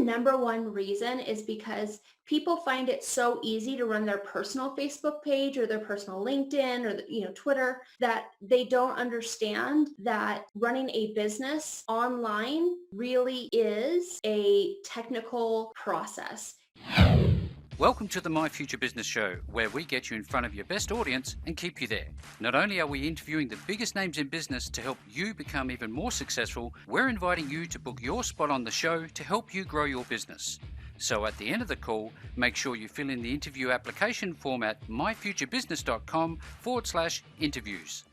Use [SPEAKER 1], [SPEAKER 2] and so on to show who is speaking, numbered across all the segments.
[SPEAKER 1] number one reason is because people find it so easy to run their personal Facebook page or their personal LinkedIn or Twitter, that they don't understand that running a business online really is a technical process.
[SPEAKER 2] Welcome to the My Future Business Show, where we get you in front of your best audience and keep you there. Not only are we interviewing the biggest names in business to help you become even more successful, we're inviting you to book your spot on the show to help you grow your business. So at the end of the call, make sure you fill in the interview application form at myfuturebusiness.com/interviews.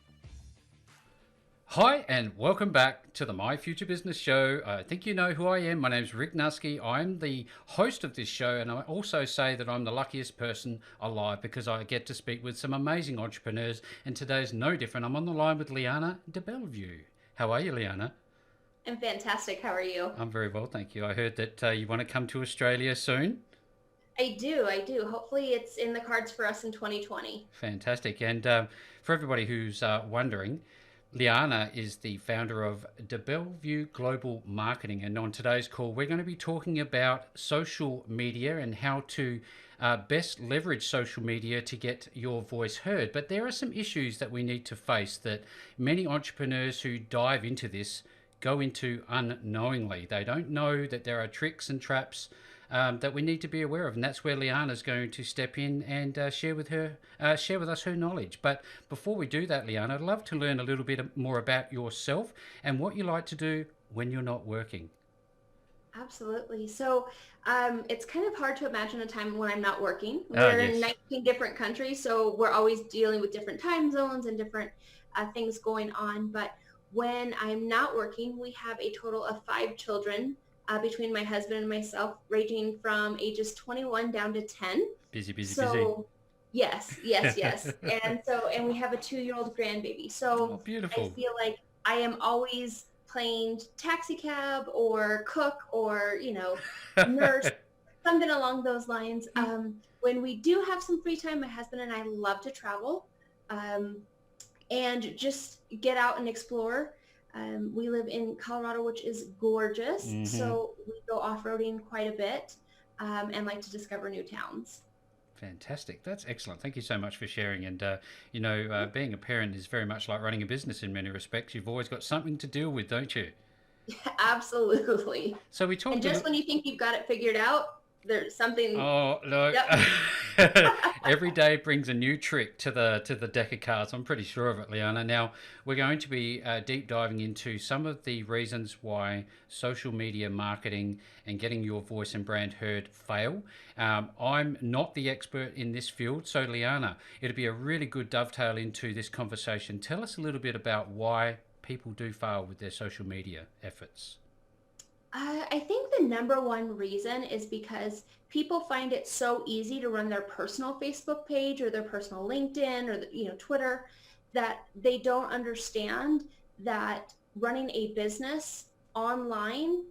[SPEAKER 2] Hi, and welcome back to the My Future Business Show. I think you know who I am. My name's Rick Nuske. I'm the host of this show, and I also say that I'm the luckiest person alive because I get to speak with some amazing entrepreneurs, and today's no different. I'm on the line with Leanna DeBellevue. How are you, Leanna?
[SPEAKER 1] I'm fantastic. How are you?
[SPEAKER 2] I'm very well, thank you. I heard that you want to come to Australia soon.
[SPEAKER 1] I do. Hopefully it's in the cards for us in 2020.
[SPEAKER 2] Fantastic. And for everybody who's wondering, Leanna is the founder of debellevueglobal marketing, and on today's call we're going to be talking about social media and how to best leverage social media to get your voice heard. But there are some issues that we need to face that many entrepreneurs who dive into this go into unknowingly. They don't know that there are tricks and traps that we need to be aware of, and that's where Leanna is going to step in and share with us her knowledge. But before we do that, Leanna, I'd love to learn a little bit more about yourself and what you like to do when you're not working.
[SPEAKER 1] Absolutely. So it's kind of hard to imagine a time when I'm not working. We're in 19 different countries, so we're always dealing with different time zones and different things going on. But when I'm not working, we have a total of 5 children between my husband and myself, ranging from ages 21 down to 10.
[SPEAKER 2] Busy.
[SPEAKER 1] Yes. And we have a 2-year-old grandbaby. So
[SPEAKER 2] beautiful.
[SPEAKER 1] I feel like I am always playing taxi cab or cook or, nurse, something along those lines. When we do have some free time, my husband and I love to travel and just get out and explore. We live in Colorado, which is gorgeous. Mm-hmm. So we go off-roading quite a bit and like to discover new towns.
[SPEAKER 2] Fantastic. That's excellent. Thank you so much for sharing. And, being a parent is very much like running a business in many respects. You've always got something to deal with, don't you?
[SPEAKER 1] Absolutely.
[SPEAKER 2] So we talked.
[SPEAKER 1] And just when you think you've got it figured out, there's something.
[SPEAKER 2] Oh, look. Yep. Every day brings a new trick to the deck of cards. I'm pretty sure of it, Leanna. Now, we're going to be deep diving into some of the reasons why social media marketing and getting your voice and brand heard fail. I'm not the expert in this field, so Leanna, it'd be a really good dovetail into this conversation. Tell us a little bit about why people do fail with their social media efforts.
[SPEAKER 1] I think the number one reason is because people find it so easy to run their personal Facebook page or their personal LinkedIn or Twitter, that they don't understand that running a business online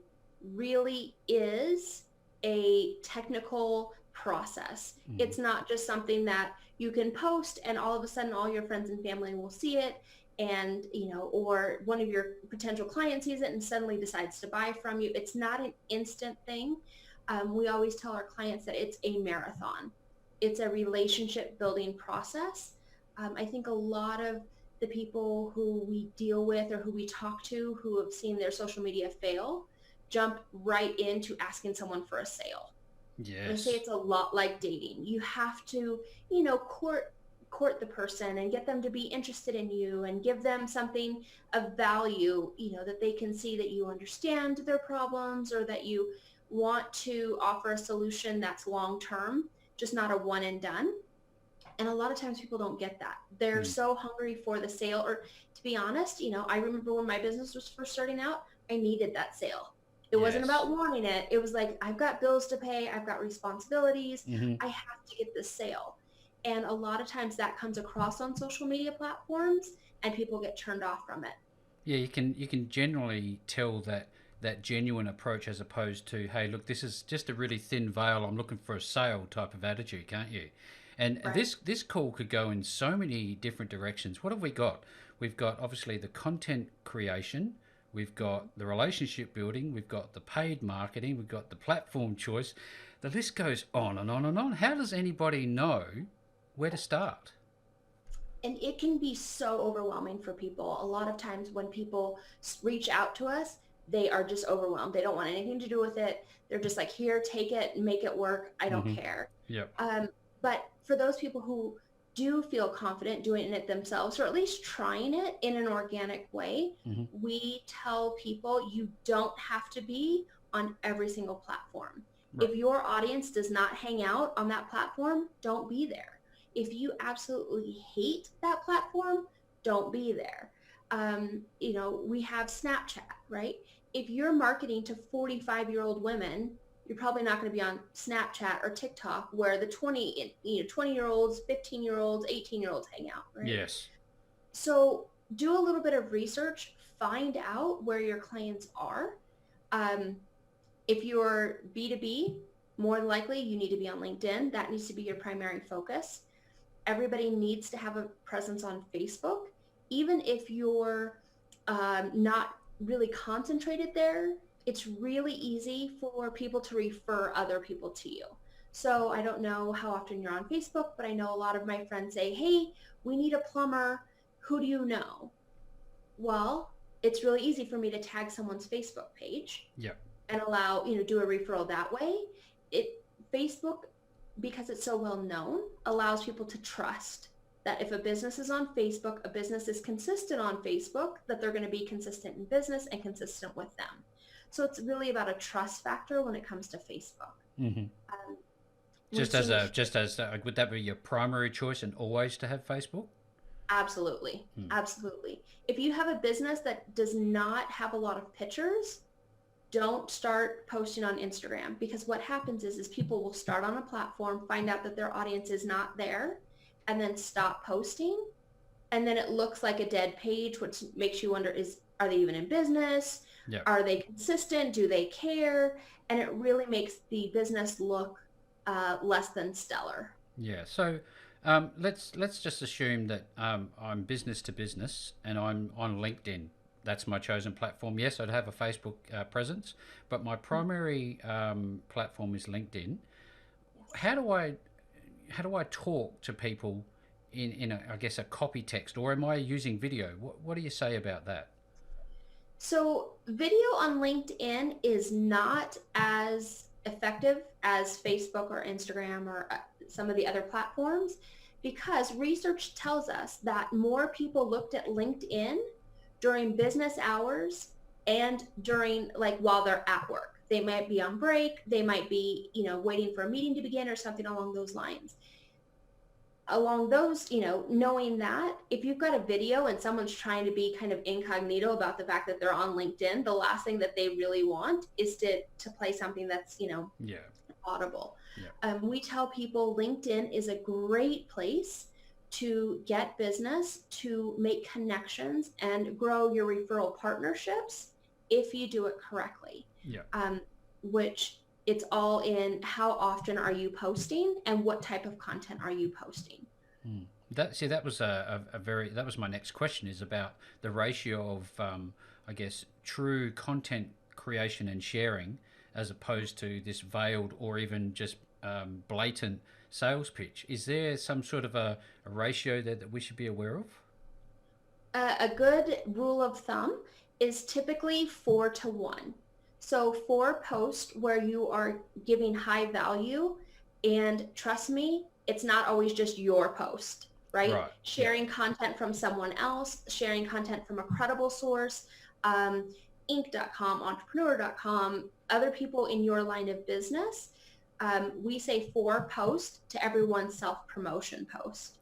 [SPEAKER 1] really is a technical process. Mm-hmm. It's not just something that you can post and all of a sudden all your friends and family will see it. And, or one of your potential clients sees it and suddenly decides to buy from you. It's not an instant thing. We always tell our clients that it's a marathon. It's a relationship building process. I think a lot of the people who we deal with or who we talk to who have seen their social media fail jump right into asking someone for a sale.
[SPEAKER 2] Yes.
[SPEAKER 1] I say it's a lot like dating. You have to, court the person and get them to be interested in you and give them something of value, that they can see that you understand their problems or that you want to offer a solution that's long-term, just not a one and done. And a lot of times people don't get that. They're so hungry for the sale, or to be honest, I remember when my business was first starting out, I needed that sale. It wasn't about wanting it. It was like, I've got bills to pay. I've got responsibilities. Mm-hmm. I have to get this sale. And a lot of times that comes across on social media platforms and people get turned off from it.
[SPEAKER 2] Yeah, you can generally tell that genuine approach as opposed to, hey, look, this is just a really thin veil, I'm looking for a sale type of attitude, can't you? And right. This call could go in so many different directions. What have we got? We've got obviously the content creation. we've got the relationship building, we've got the paid marketing, we've got the platform choice. The list goes on and on and on. How does anybody know where to start?
[SPEAKER 1] And it can be so overwhelming for people. A lot of times when people reach out to us, they are just overwhelmed. They don't want anything to do with it. They're just like, here, take it, make it work. I don't care.
[SPEAKER 2] Yep.
[SPEAKER 1] But for those people who do feel confident doing it themselves, or at least trying it in an organic way, we tell people you don't have to be on every single platform.
[SPEAKER 2] Right.
[SPEAKER 1] If your audience does not hang out on that platform, don't be there. If you absolutely hate that platform, don't be there. We have Snapchat, right? If you're marketing to 45-year-old women, you're probably not going to be on Snapchat or TikTok where the 20-year-olds, 15-year-olds, 18-year-olds hang out, right?
[SPEAKER 2] Yes.
[SPEAKER 1] So do a little bit of research, find out where your clients are. If you're B2B, more than likely you need to be on LinkedIn. That needs to be your primary focus. Everybody needs to have a presence on Facebook. Even if you're not really concentrated there, it's really easy for people to refer other people to you. So I don't know how often you're on Facebook, but I know a lot of my friends say, hey, we need a plumber. Who do you know? Well, it's really easy for me to tag someone's Facebook page and allow, do a referral that way. Facebook, because it's so well known, allows people to trust that if a business is on Facebook, a business is consistent on Facebook, that they're going to be consistent in business and consistent with them. So it's really about a trust factor when it comes to Facebook.
[SPEAKER 2] Just as would that be your primary choice and always to have Facebook?
[SPEAKER 1] Absolutely. Absolutely. If you have a business that does not have a lot of pictures, don't start posting on Instagram, because what happens is people will start on a platform, find out that their audience is not there, and then stop posting. And then it looks like a dead page, which makes you wonder, are they even in business?
[SPEAKER 2] Yep.
[SPEAKER 1] Are they consistent? Do they care? And it really makes the business look less than stellar.
[SPEAKER 2] Yeah. So let's just assume that I'm business to business and I'm on LinkedIn. That's my chosen platform. Yes, I'd have a Facebook presence, but my primary platform is LinkedIn. How do I talk to people in a copy text, or am I using video? What do you say about that?
[SPEAKER 1] So video on LinkedIn is not as effective as Facebook or Instagram or some of the other platforms, because research tells us that more people looked at LinkedIn during business hours and during while they're at work. They might be on break. They might be, waiting for a meeting to begin or something along those lines. Along those, knowing that if you've got a video and someone's trying to be kind of incognito about the fact that they're on LinkedIn, the last thing that they really want is to play something that's, audible. Yeah. We tell people LinkedIn is a great place to get business, to make connections and grow your referral partnerships if you do it correctly.
[SPEAKER 2] Yeah.
[SPEAKER 1] Which it's all in how often are you posting and what type of content are you posting.
[SPEAKER 2] That was my next question, is about the ratio of true content creation and sharing as opposed to this veiled or even just blatant sales pitch. Is there some sort of a ratio that we should be aware of?
[SPEAKER 1] A good rule of thumb is typically 4-1. So 4 posts where you are giving high value, and trust me, it's not always just your post, right? Sharing content from someone else, sharing content from a credible source, Inc.com, entrepreneur.com, other people in your line of business. We say 4 posts to every one self-promotion post.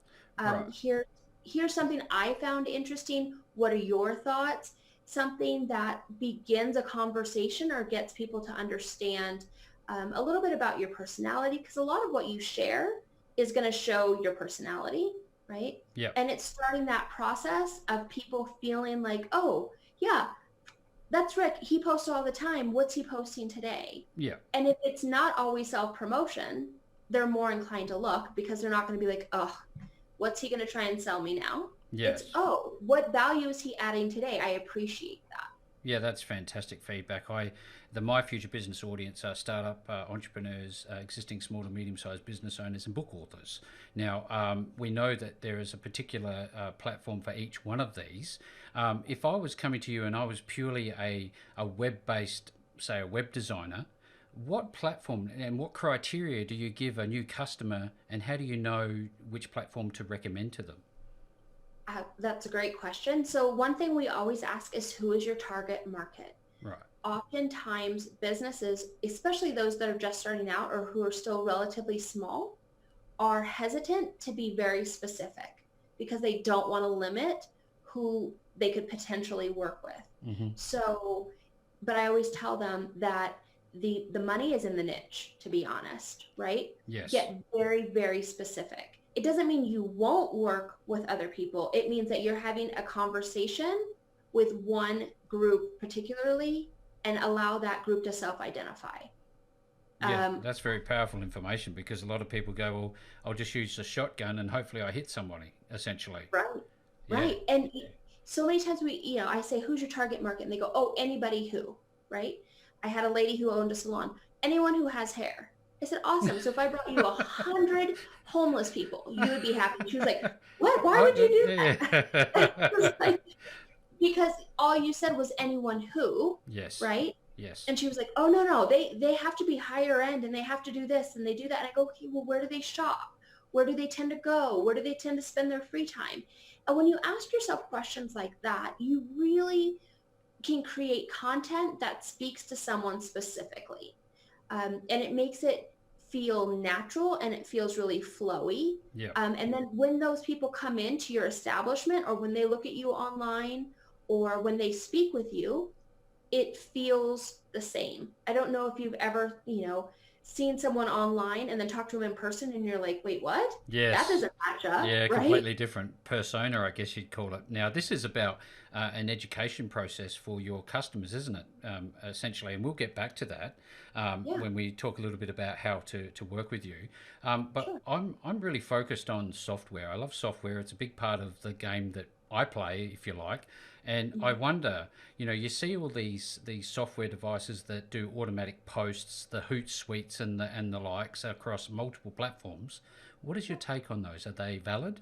[SPEAKER 1] Here's something I found interesting. What are your thoughts? Something that begins a conversation or gets people to understand a little bit about your personality, because a lot of what you share is going to show your personality, right?
[SPEAKER 2] Yeah.
[SPEAKER 1] And it's starting that process of people feeling like, oh, yeah, that's Rick. He posts all the time. What's he posting today?
[SPEAKER 2] Yeah.
[SPEAKER 1] And if it's not always self-promotion, they're more inclined to look, because they're not going to be like, oh, what's he going to try and sell me now?
[SPEAKER 2] Yes.
[SPEAKER 1] It's, oh, what value is he adding today? I appreciate that.
[SPEAKER 2] Yeah, that's fantastic feedback. The My Future Business audience are startup entrepreneurs, existing small to medium-sized business owners, and book authors. Now, we know that there is a particular platform for each one of these. If I was coming to you and I was purely a web-based, say, a web designer, what platform and what criteria do you give a new customer, and how do you know which platform to recommend to them?
[SPEAKER 1] That's a great question. So one thing we always ask is, who is your target market?
[SPEAKER 2] Right.
[SPEAKER 1] Oftentimes businesses, especially those that are just starting out or who are still relatively small, are hesitant to be very specific because they don't want to limit who they could potentially work with.
[SPEAKER 2] Mm-hmm.
[SPEAKER 1] So, but I always tell them that the money is in the niche, to be honest, right?
[SPEAKER 2] Yes.
[SPEAKER 1] Get very, very specific. It doesn't mean you won't work with other people. It means that you're having a conversation with one group particularly and allow that group to self-identify.
[SPEAKER 2] Yeah,
[SPEAKER 1] Um,
[SPEAKER 2] that's very powerful information because a lot of people go, well, I'll just use a shotgun and hopefully I hit somebody, essentially.
[SPEAKER 1] right,
[SPEAKER 2] Yeah.
[SPEAKER 1] right. And so many times I say, who's your target market? And they go, oh, anybody who, right? I had a lady who owned a salon, anyone who has hair. I said, awesome. So if I brought you 100 homeless people, you would be happy. She was like, what? Why would you do that? I was
[SPEAKER 2] Yeah.
[SPEAKER 1] like, because all you said was anyone who,
[SPEAKER 2] Yes.
[SPEAKER 1] right?
[SPEAKER 2] Yes.
[SPEAKER 1] And she was like, oh, no, they have to be higher end and they have to do this and they do that. And I go, okay, well, where do they shop? Where do they tend to go? Where do they tend to spend their free time? And when you ask yourself questions like that, you really can create content that speaks to someone specifically. And it makes it feel natural and it feels really flowy.
[SPEAKER 2] Yeah.
[SPEAKER 1] And then when those people come into your establishment or when they look at you online or when they speak with you, it feels the same. I don't know if you've ever, seen someone online and then talk to them in person and you're like, wait, what? That
[SPEAKER 2] Yes.
[SPEAKER 1] doesn't match up,
[SPEAKER 2] Yeah,
[SPEAKER 1] right?
[SPEAKER 2] completely different persona, I guess you'd call it. Now, this is about an education process for your customers, isn't it? Essentially, and we'll get back to that
[SPEAKER 1] Yeah,
[SPEAKER 2] when we talk a little bit about how to work with you. But
[SPEAKER 1] sure.
[SPEAKER 2] I'm really focused on software. I love software. It's a big part of the game that I play, if you like. And I
[SPEAKER 1] Mhm.
[SPEAKER 2] wonder, you see all these software devices that do automatic posts, the Hootsuites and the likes across multiple platforms. What is your take on those? Are they valid?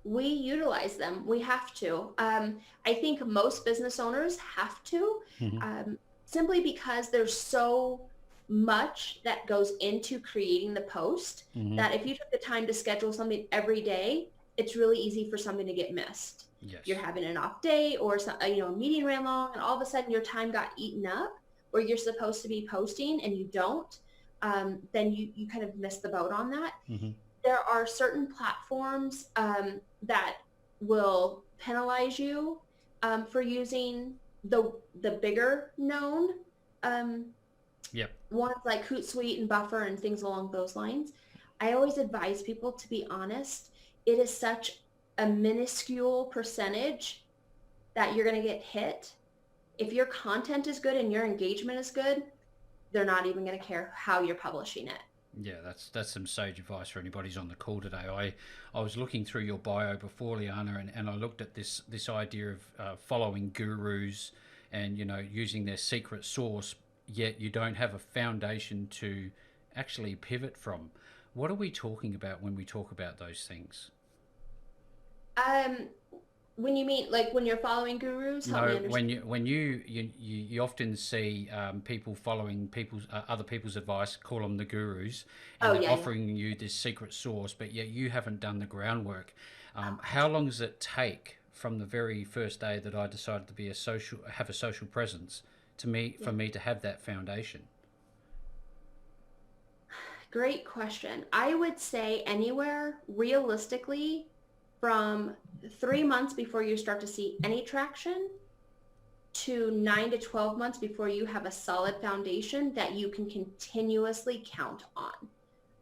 [SPEAKER 1] We utilize them. We have to. I think most business owners have to,
[SPEAKER 2] Hmm.
[SPEAKER 1] um, simply because there's so much that goes into creating the post
[SPEAKER 2] Hmm.
[SPEAKER 1] that if you took the time to schedule something every day, it's really easy for something to get missed. You're
[SPEAKER 2] Yes.
[SPEAKER 1] having an off day or a meeting ran long and all of a sudden your time got eaten up where you're supposed to be posting and you don't, then you kind of miss the boat on that.
[SPEAKER 2] Hmm.
[SPEAKER 1] There are certain platforms that will penalize you for using the bigger known um,
[SPEAKER 2] Yep.
[SPEAKER 1] ones like Hootsuite and Buffer and things along those lines. I always advise people to be honest. It is such a minuscule percentage that you're going to get hit. If your content is good and your engagement is good, they're not even going to care how you're publishing it.
[SPEAKER 2] Yeah, that's some sage advice for anybody who's on the call today. I was looking through your bio before, Leanna, and I looked at this idea of following gurus and using their secret sauce, yet you don't have a foundation to actually pivot from. What are we talking about when we talk about those things?
[SPEAKER 1] Um, when you mean like when you're following gurus, help me
[SPEAKER 2] No,
[SPEAKER 1] understand.
[SPEAKER 2] you often see people following other people's advice, call them the gurus, and
[SPEAKER 1] Oh
[SPEAKER 2] they're
[SPEAKER 1] yeah, yeah.
[SPEAKER 2] offering you this secret sauce, but yet you haven't done the groundwork.
[SPEAKER 1] Oh,
[SPEAKER 2] How long does it take from the very first day that I decided to have a social presence,
[SPEAKER 1] yeah.
[SPEAKER 2] for me to have that foundation?
[SPEAKER 1] Great question. I would say anywhere realistically from 3 months before you start to see any traction to 9 to 12 months before you have a solid foundation that you can continuously count on.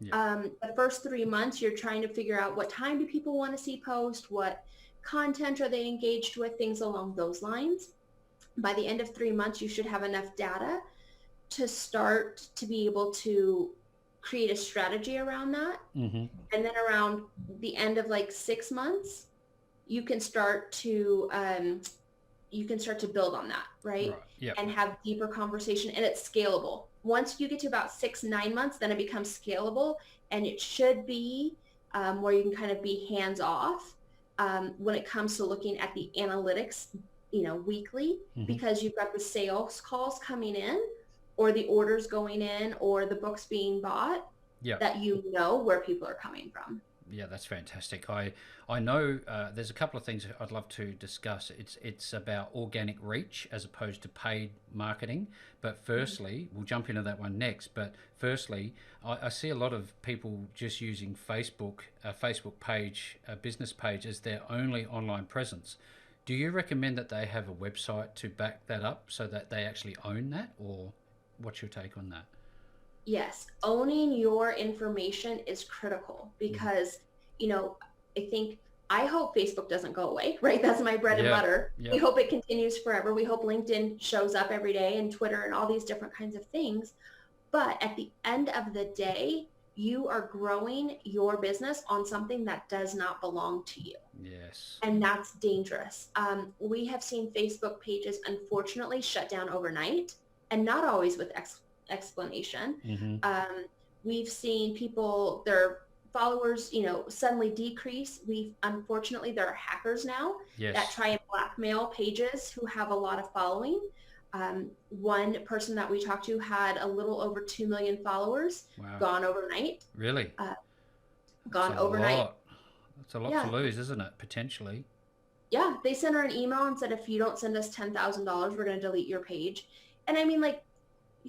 [SPEAKER 2] Yeah.
[SPEAKER 1] The first 3 months, you're trying to figure out what time do people want to see post, what content are they engaged with, things along those lines. By the end of 3 months, you should have enough data to start to be able to create a strategy around that.
[SPEAKER 2] Mm-hmm.
[SPEAKER 1] And then around the end of like 6 months, you can start to you can start to build on that, right?
[SPEAKER 2] Right. Yep.
[SPEAKER 1] And have deeper conversation, and it's scalable. Once you get to about 6, 9 months, then it becomes scalable, and it should be where you can kind of be hands off when it comes to looking at the analytics, weekly,
[SPEAKER 2] Hmm.
[SPEAKER 1] because you've got the sales calls coming in, or the orders going in, or the books being bought,
[SPEAKER 2] Yep.
[SPEAKER 1] that you know where people are coming from.
[SPEAKER 2] Yeah, that's fantastic. I know there's a couple of things I'd love to discuss. It's about organic reach as opposed to paid marketing. But firstly, we'll jump into that one next. But firstly, I see a lot of people just using Facebook, a Facebook page, a business page as their only online presence. Do you recommend that they have a website to back that up so that they actually own that, or what's your take on that?
[SPEAKER 1] Yes, owning your information is critical
[SPEAKER 2] Mhm.
[SPEAKER 1] because, you know, I think I hope Facebook doesn't go away, right? That's my bread and
[SPEAKER 2] Yeah.
[SPEAKER 1] butter. We
[SPEAKER 2] Yep.
[SPEAKER 1] hope it continues forever. We hope LinkedIn shows up every day, and Twitter and all these different kinds of things. But at the end of the day, you are growing your business on something that does not belong to you.
[SPEAKER 2] Yes.
[SPEAKER 1] And that's dangerous. We have seen Facebook pages, unfortunately, shut down overnight, and not always with explanation.
[SPEAKER 2] Hmm.
[SPEAKER 1] Um, we've seen people, their followers, suddenly decrease. Unfortunately, there are hackers now that
[SPEAKER 2] Yes.
[SPEAKER 1] try and blackmail pages who have a lot of following. One person that we talked to had a little over 2 million followers,
[SPEAKER 2] Wow.
[SPEAKER 1] gone overnight.
[SPEAKER 2] Really?
[SPEAKER 1] Uh,
[SPEAKER 2] That's
[SPEAKER 1] gone
[SPEAKER 2] a
[SPEAKER 1] overnight.
[SPEAKER 2] lot. That's a lot to
[SPEAKER 1] Yeah,
[SPEAKER 2] lose, isn't it? Potentially.
[SPEAKER 1] yeah, they sent her an email and said, if you don't send us $10,000, we're going to delete your page. And I mean, like,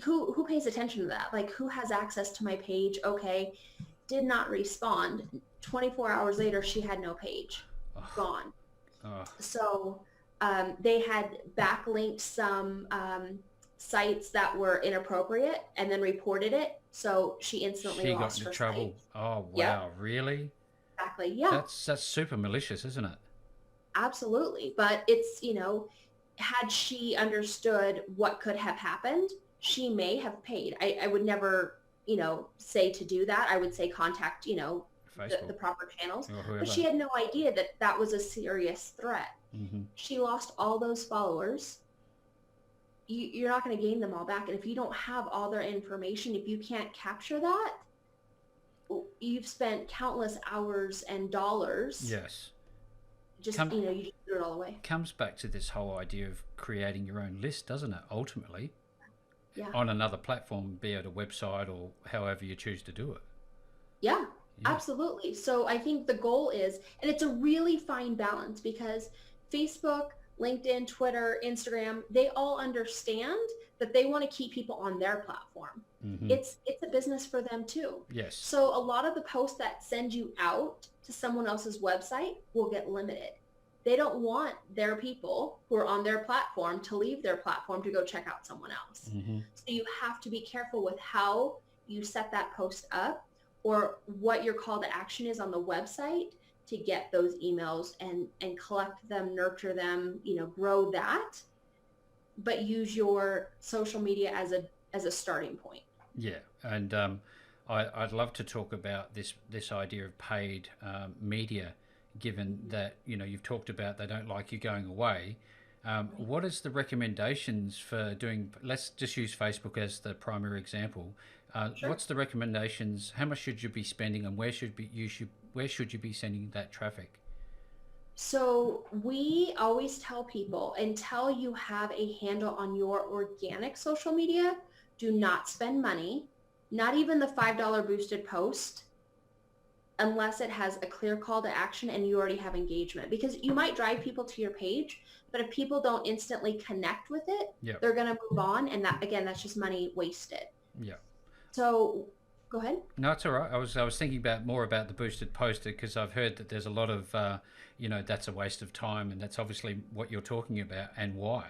[SPEAKER 1] who pays attention to that? Like, who has access to my page? Okay, did not respond. 24 hours later, she had no page,
[SPEAKER 2] Oh,
[SPEAKER 1] gone.
[SPEAKER 2] oh,
[SPEAKER 1] So they had backlinked some sites that were inappropriate and then reported it. So she instantly
[SPEAKER 2] she got
[SPEAKER 1] lost
[SPEAKER 2] into
[SPEAKER 1] her
[SPEAKER 2] trouble.
[SPEAKER 1] site.
[SPEAKER 2] Oh,
[SPEAKER 1] Yep,
[SPEAKER 2] wow. Really?
[SPEAKER 1] exactly. Yeah,
[SPEAKER 2] That's super malicious, isn't it?
[SPEAKER 1] absolutely. But it's, had she understood what could have happened, she may have paid. I would never, say to do that. I would say contact, the
[SPEAKER 2] Facebook
[SPEAKER 1] proper channels.
[SPEAKER 2] or
[SPEAKER 1] But
[SPEAKER 2] whoever.
[SPEAKER 1] she had no idea that that was a serious threat.
[SPEAKER 2] Hmm.
[SPEAKER 1] She lost all those followers. You're not going to gain them all back. And if you don't have all their information, if you can't capture that, you've spent countless hours and dollars.
[SPEAKER 2] Yes.
[SPEAKER 1] Just,
[SPEAKER 2] Come,
[SPEAKER 1] you just threw it all away.
[SPEAKER 2] comes back to this whole idea of creating your own list, doesn't it? Ultimately,
[SPEAKER 1] Yeah.
[SPEAKER 2] on another platform, be it a website or however you choose to do it.
[SPEAKER 1] Yeah,
[SPEAKER 2] Yeah.
[SPEAKER 1] absolutely. So I think the goal is, and it's a really fine balance because Facebook, LinkedIn, Twitter, Instagram, they all understand that they want to keep people on their platform.
[SPEAKER 2] Hmm.
[SPEAKER 1] It's a business for them too.
[SPEAKER 2] Yes.
[SPEAKER 1] So a lot of the posts that send you out to someone else's website will get limited. They don't want their people who are on their platform to leave their platform to go check out someone else.
[SPEAKER 2] Hmm.
[SPEAKER 1] So you have to be careful with how you set that post up or what your call to action is on the website to get those emails and collect them, nurture them, grow that, but use your social media as a starting point.
[SPEAKER 2] Yeah, and I'd love to talk about this idea of paid media, given that you've talked about they don't like you going away. What is the recommendations for doing? Let's just use Facebook as the primary example.
[SPEAKER 1] Sure.
[SPEAKER 2] What's the recommendations? How much should you be spending, and where should you be sending that traffic?
[SPEAKER 1] So we always tell people, until you have a handle on your organic social media, do not spend money, not even the $5 boosted post, unless it has a clear call to action and you already have engagement. Because you might drive people to your page, but if people don't instantly connect with it,
[SPEAKER 2] Yep.
[SPEAKER 1] they're going to move on. And that, again, that's just money wasted.
[SPEAKER 2] Yep.
[SPEAKER 1] So go ahead.
[SPEAKER 2] No, it's all right. I was thinking more about the boosted poster because I've heard that there's a lot of that's a waste of time, and that's obviously what you're talking about and why.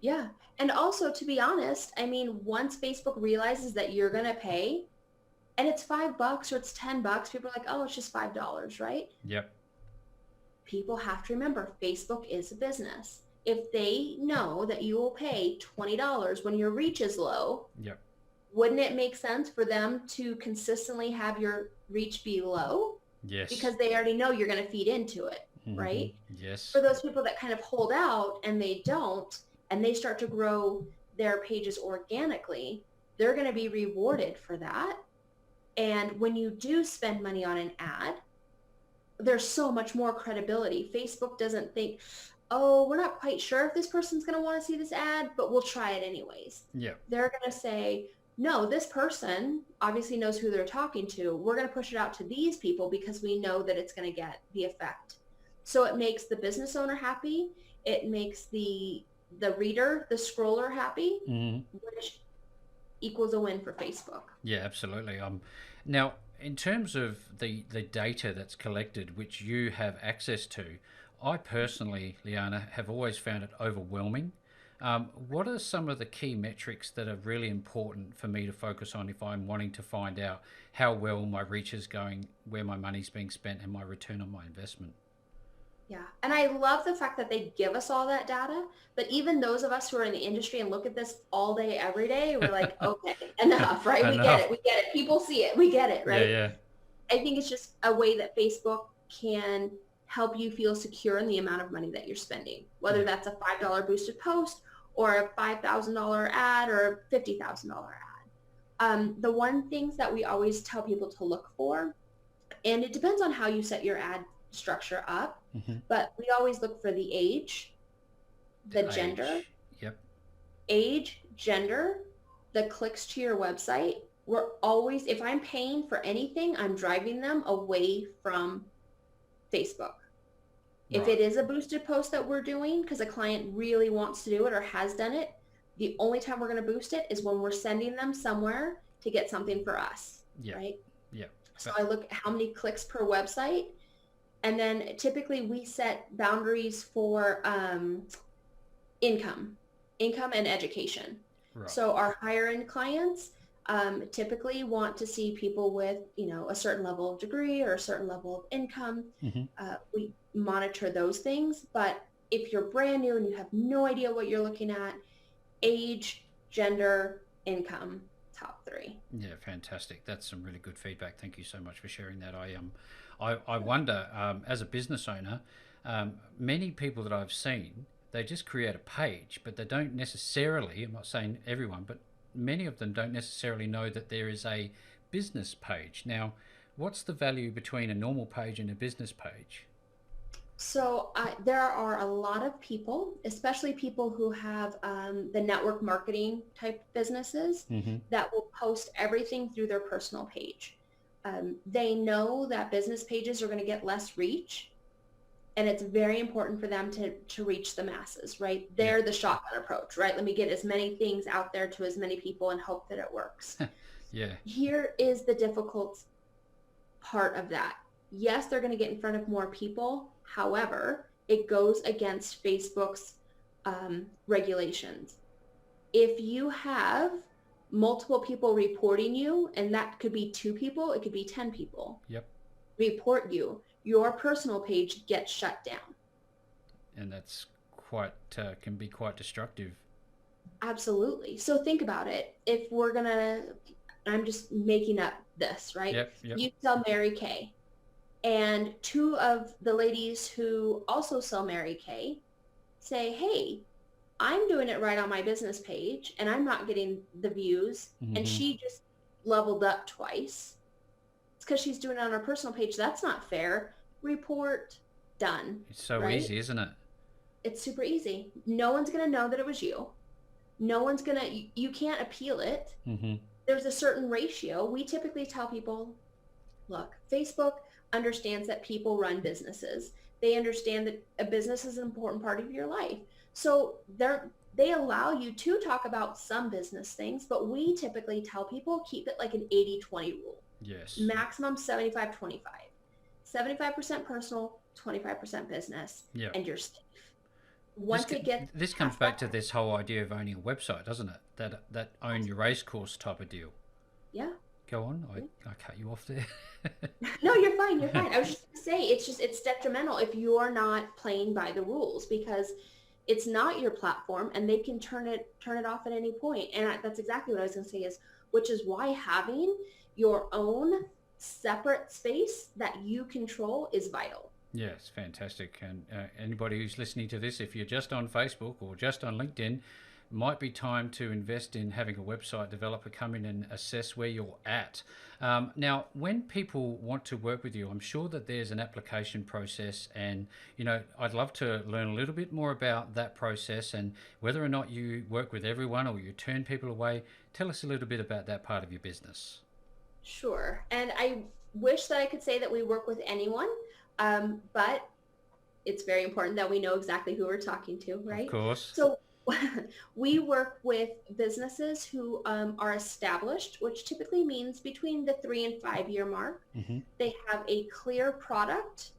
[SPEAKER 1] Yeah. And also, to be honest, I mean, once Facebook realizes that you're going to pay, and it's $5 or it's $10, people are like, oh, it's just $5, right?
[SPEAKER 2] Yep.
[SPEAKER 1] People have to remember Facebook is a business. If they know that you will pay $20 when your reach is low,
[SPEAKER 2] Yep.
[SPEAKER 1] wouldn't it make sense for them to consistently have your reach be low?
[SPEAKER 2] Yes.
[SPEAKER 1] Because they already know you're going to feed into it. right?
[SPEAKER 2] Yes.
[SPEAKER 1] For those people that kind of hold out and they don't, and they start to grow their pages organically, they're going to be rewarded for that. And when you do spend money on an ad, there's so much more credibility. Facebook doesn't think, oh, we're not quite sure if this person's going to want to see this ad, but we'll try it anyways.
[SPEAKER 2] Yeah.
[SPEAKER 1] They're going to say, no, this person obviously knows who they're talking to. We're going to push it out to these people because we know that it's going to get the effect. So it makes the business owner happy. It makes the reader, the scroller happy, which equals a win for Facebook.
[SPEAKER 2] Yeah, absolutely. Now, in terms of the data that's collected, which you have access to, I personally, Leanna, have always found it overwhelming. What are some of the key metrics that are really important for me to focus on if I'm wanting to find out how well my reach is going, where my money's being spent, and my return on my investment?
[SPEAKER 1] Yeah. And I love the fact that they give us all that data, but even those of us who are in the industry and look at this all day, every day, we're like, okay, enough, right? We get
[SPEAKER 2] Enough.
[SPEAKER 1] it. We get it. People see it. We get it,
[SPEAKER 2] Yeah,
[SPEAKER 1] right?
[SPEAKER 2] yeah.
[SPEAKER 1] I think it's just a way that Facebook can help you feel secure in the amount of money that you're spending, whether
[SPEAKER 2] Yeah.
[SPEAKER 1] that's a $5 boosted post or a $5,000 ad or a $50,000 ad. The one things that we always tell people to look for, and it depends on how you set your ad structure up, but we always look for the age, the
[SPEAKER 2] The
[SPEAKER 1] gender,
[SPEAKER 2] age. Yep.
[SPEAKER 1] the clicks to your website. We're always, if I'm paying for anything, I'm driving them away from Facebook. If
[SPEAKER 2] Right.
[SPEAKER 1] it is a boosted post that we're doing because a client really wants to do it or has done it, the only time we're going to boost it is when we're sending them somewhere to get something for us,
[SPEAKER 2] Yeah.
[SPEAKER 1] right?
[SPEAKER 2] Yeah.
[SPEAKER 1] So I look at how many clicks per website, and then typically we set boundaries for income and education.
[SPEAKER 2] Right.
[SPEAKER 1] So our higher end clients typically want to see people with, a certain level of degree or a certain level of income. We monitor those things. But if you're brand new and you have no idea what you're looking at, age, gender, income, top three.
[SPEAKER 2] Yeah, fantastic. That's some really good feedback. Thank you so much for sharing that. I wonder, as a business owner, many people that I've seen, they just create a page, but they don't necessarily, I'm not saying everyone, but many of them don't necessarily know that there is a business page. Now, what's the value between a normal page and a business page?
[SPEAKER 1] So there are a lot of people, especially people who have the network marketing type businesses, that will post everything through their personal page. They know that business pages are going to get less reach, and it's very important for them to reach the masses, right? They're the shotgun approach, right? Let me get as many things out there to as many people and hope that it works.
[SPEAKER 2] Yeah.
[SPEAKER 1] Here is the difficult part of that. Yes, they're going to get in front of more people. However, it goes against Facebook's regulations. If you have multiple people reporting you, and that could be 2 people, it could be 10 people,
[SPEAKER 2] Yep.
[SPEAKER 1] report you, your personal page gets shut down.
[SPEAKER 2] And that's quite, can be quite destructive.
[SPEAKER 1] Absolutely. So think about it. If we're going to, I'm just making up this, right?
[SPEAKER 2] Yep.
[SPEAKER 1] You sell Mary Kay. And 2 of the ladies who also sell Mary Kay say, hey, I'm doing it right on my business page and I'm not getting the views. And she just leveled up twice. It's because she's doing it on her personal page. That's not fair. Report, done.
[SPEAKER 2] It's so
[SPEAKER 1] right?
[SPEAKER 2] easy, isn't it?
[SPEAKER 1] It's super easy. No one's going to know that it was you. No one's going to, you can't appeal it. There's a certain ratio. We typically tell people, look, Facebook understands that people run businesses. They understand that a business is an important part of your life. So they allow you to talk about some business things, but we typically tell people keep it like an 80-20 rule.
[SPEAKER 2] Yes.
[SPEAKER 1] Maximum 75-25. 75% personal, 25% business, and you're safe.
[SPEAKER 2] This comes back to this whole idea of owning a website, doesn't it? That own your race course type of deal.
[SPEAKER 1] Yeah.
[SPEAKER 2] Go on. I cut you off there.
[SPEAKER 1] No, you're fine. You're fine. I was just going to say, it's detrimental if you're not playing by the rules, because it's not your platform and they can turn it off at any point. And that's exactly what I was going to say which is why having your own separate space that you control is vital.
[SPEAKER 2] Yes, fantastic. And anybody who's listening to this, if you're just on Facebook or just on LinkedIn, might be time to invest in having a website developer come in and assess where you're at. Now, when people want to work with you, I'm sure that there's an application process, and I'd love to learn a little bit more about that process and whether or not you work with everyone or you turn people away. Tell us a little bit about that part of your business.
[SPEAKER 1] Sure. And I wish that I could say that we work with anyone, but it's very important that we know exactly who we're talking to,
[SPEAKER 2] Of
[SPEAKER 1] right?
[SPEAKER 2] course.
[SPEAKER 1] So we work with businesses who are established, which typically means between the 3 and 5 year mark.
[SPEAKER 2] Hmm.
[SPEAKER 1] They have a clear product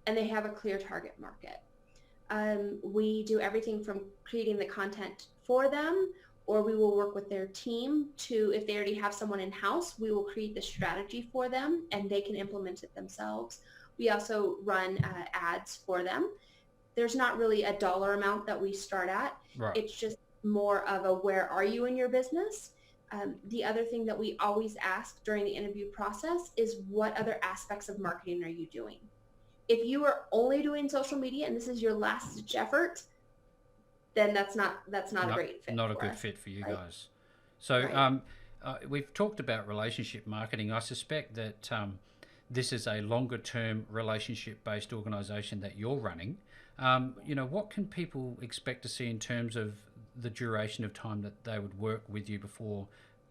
[SPEAKER 1] and they have a clear target market. We do everything from creating the content for them, or we will work with their team to, if they already have someone in-house, we will create the strategy for them and they can implement it themselves. We also run ads for them. There's not really a dollar amount that we start at.
[SPEAKER 2] Right.
[SPEAKER 1] It's just more of a where are you in your business? The other thing that we always ask during the interview process is what other aspects of marketing are you doing? If you are only doing social media and this is your last ditch effort, then that's not a
[SPEAKER 2] Not
[SPEAKER 1] great fit
[SPEAKER 2] not a
[SPEAKER 1] for
[SPEAKER 2] good
[SPEAKER 1] us,
[SPEAKER 2] fit for you
[SPEAKER 1] right?
[SPEAKER 2] guys. So
[SPEAKER 1] Right.
[SPEAKER 2] we've talked about relationship marketing. I suspect that this is a longer term relationship based organisation that you're running. What can people expect to see in terms of the duration of time that they would work with you before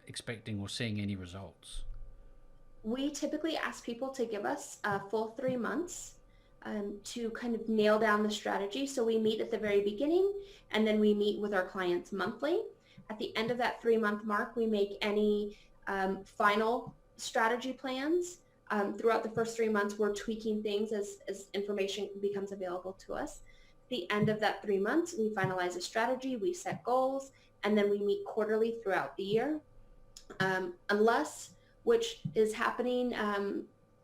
[SPEAKER 2] expecting or seeing any results?
[SPEAKER 1] We typically ask people to give us a full 3 months to kind of nail down the strategy. So we meet at the very beginning and then we meet with our clients monthly. At the end of that 3 month mark, we make any final strategy plans. Throughout the first 3 months, we're tweaking things as information becomes available to us. At the end of that 3 months, we finalize a strategy, we set goals, and then we meet quarterly throughout the year. Unless, which is happening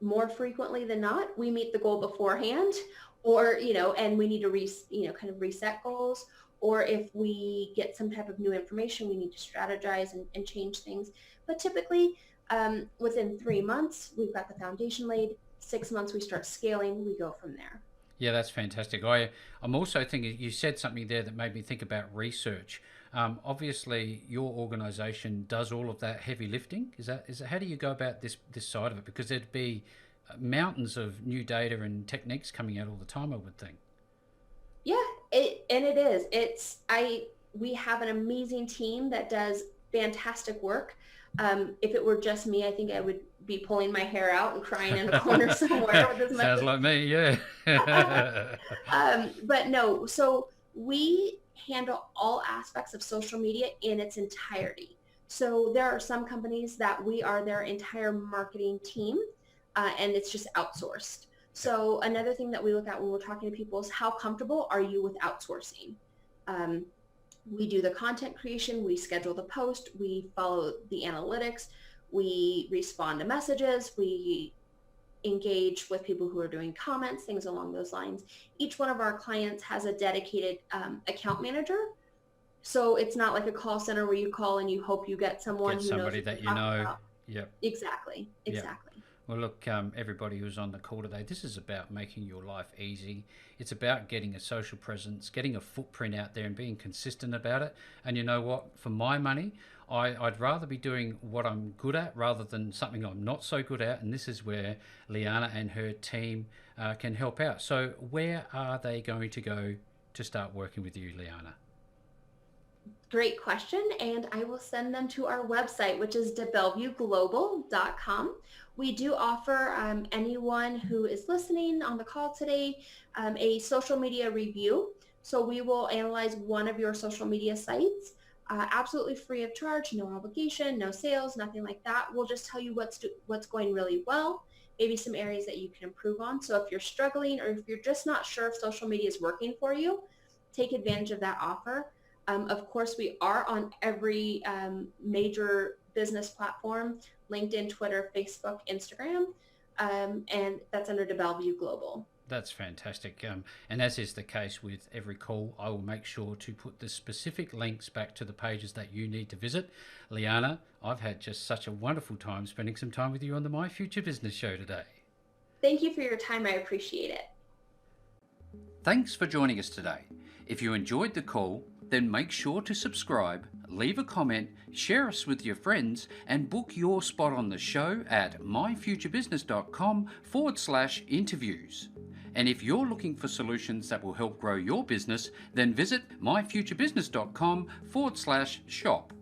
[SPEAKER 1] more frequently than not, we meet the goal beforehand, or and we need to kind of reset goals, or if we get some type of new information, we need to strategize and change things. But typically, within 3 months, we've got the foundation laid. 6 months, we start scaling. We go from there.
[SPEAKER 2] Yeah, that's fantastic. I'm also thinking you said something there that made me think about research. Obviously, your organisation does all of that heavy lifting. Is that how do you go about this side of it? Because there'd be mountains of new data and techniques coming out all the time, I would think.
[SPEAKER 1] Yeah, it is. We have an amazing team that does fantastic work. If it were just me, I think I would be pulling my hair out and crying in a corner somewhere with as much.
[SPEAKER 2] Sounds like me, yeah.
[SPEAKER 1] But no, so we handle all aspects of social media in its entirety. So there are some companies that we are their entire marketing team, and it's just outsourced. So another thing that we look at when we're talking to people is how comfortable are you with outsourcing? Um, we do the content creation, we schedule the post, we follow the analytics, we respond to messages, we engage with people who are doing comments, things along those lines. Each one of our clients has a dedicated account manager. So it's not like a call center where you call and you hope you get someone
[SPEAKER 2] Get
[SPEAKER 1] who knows
[SPEAKER 2] somebody
[SPEAKER 1] what they're
[SPEAKER 2] that you
[SPEAKER 1] talking
[SPEAKER 2] know.
[SPEAKER 1] about.
[SPEAKER 2] Yep.
[SPEAKER 1] Exactly.
[SPEAKER 2] Yep.
[SPEAKER 1] Exactly.
[SPEAKER 2] Well, look, everybody who's on the call today, this is about making your life easy. It's about getting a social presence, getting a footprint out there and being consistent about it. And you know what? For my money, I'd rather be doing what I'm good at rather than something I'm not so good at. And this is where Leanna and her team can help out. So where are they going to go to start working with you, Leanna?
[SPEAKER 1] Great question. And I will send them to our website, which is debellevueglobal.com. We do offer anyone who is listening on the call today a social media review. So we will analyze one of your social media sites absolutely free of charge, no obligation, no sales, nothing like that. We'll just tell you what's going really well, maybe some areas that you can improve on. So if you're struggling or if you're just not sure if social media is working for you, take advantage of that offer. Of course, we are on every major business platform, LinkedIn, Twitter, Facebook, Instagram, and that's under DeBellevue Global.
[SPEAKER 2] That's fantastic. And as is the case with every call, I will make sure to put the specific links back to the pages that you need to visit. Leanna, I've had just such a wonderful time spending some time with you on the My Future Business show today.
[SPEAKER 1] Thank you for your time. I appreciate it.
[SPEAKER 2] Thanks for joining us today. If you enjoyed the call, then make sure to subscribe, leave a comment, share us with your friends, and book your spot on the show at myfuturebusiness.com/interviews. And if you're looking for solutions that will help grow your business, then visit myfuturebusiness.com/shop.